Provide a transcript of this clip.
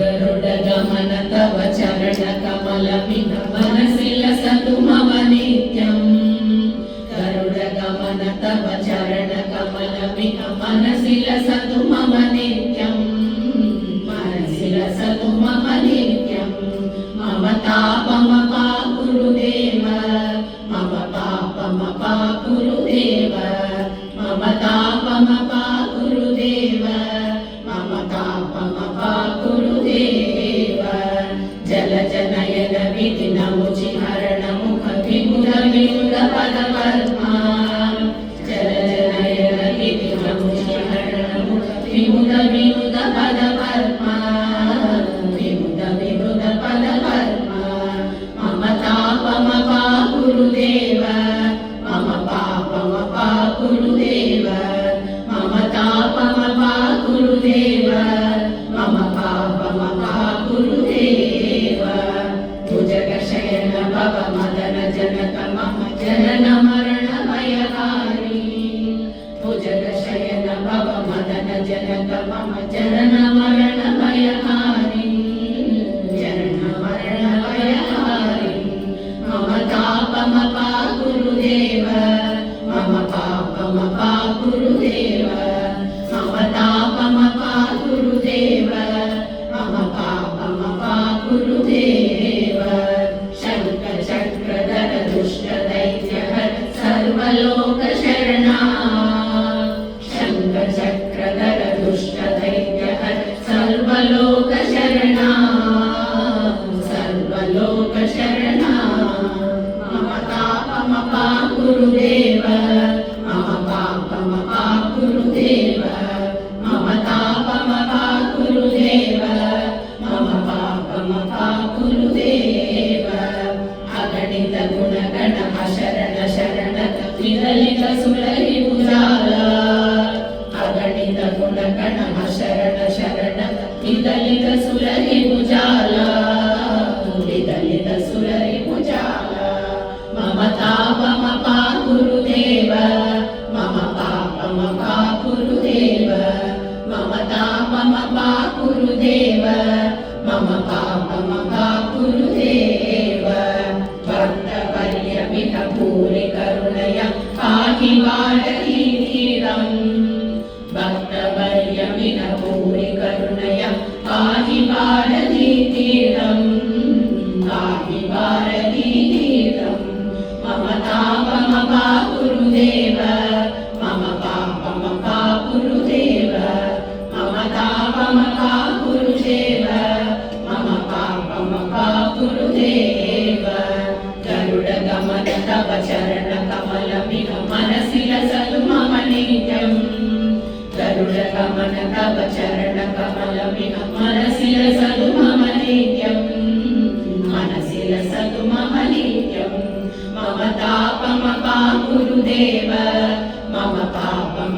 गरुडगमन तव चरणकमलमिह मनसि लसतु मम नित्यम् गरुडगमन तव चरणकमलमिह मनसि लसतु मम नित्यम् मनसि लसतु मम नित्यम् मम तापमपाकुरुदेव मम पापमपाकुरुदेव मम तापमपाकुरुदेव मम तापमपाकुरुदेव जलजनयन विधिनमुचिहरण मुख विमुद विमुद पदपद्मा जलजनयन विधिनमुचिहरण मुख विमुद विमुद पदपद्मा विमुद विमुद पदपद्मा मम तापमपाकुरुदेव मम पापमपाकुरुदेव मम तापमपाकुरुदेव मम पापमपाकुरुदेव भुजगशयन भव मदन जनक मम जनन मरण भयहारी भुजगशयन भव मदन जनक मम जनन मरण भयहारी जनन मरण भयहारी मम तापमपाकुरुदेव मम पापमपाकुरुदेव मम तापमपाकुरुदेव मम पापमपाकुरुदेव शङ्खचक्रधर दुष्टदैत्यहर सर्वलोकशरणा शङ्खचक्रधर दुष्टदैत्यहर सर्वलोकशरणा सर्वलोकशरणा मम तापमपाकुरुदेव मम पापमपाकुरुदेव मम तापमपाकुरुदेव मम पापमपाकुरुदेव अगणित गुणगण शरण शरण विदलित सुरहि भुजाला अगणित गुणगण शरण शरण विदलित सुरहि भुजाला विदलित सुरहि भुजाला मम तापमपाकुरुदेव मम पापमपाकुरुदेव मम तापमपाकुरुदेव मम पापमपाकुरुदेव भक्तवर्यमिह भूरि करुणया पाहि वारहीतीरम् भक्तवर्यमिह भूरि करुणया पाहि वारहीतीरम् पाहि वारहीतीरम् मम तापमपाकुरुदेव मम पापमपाकुरुदेव मम तापमपाकुरुदेव मम पापमपाकुरुदेव गरुडगमन तव चरणकमलमिह मनसि लसतु मम नित्यम् गरुडगमन तव चरणकमलमिह मनसि लसतु मम नित्यम् मनसि लसतु मम नित्यम् मम तापमपाकुरुदेव मम पापम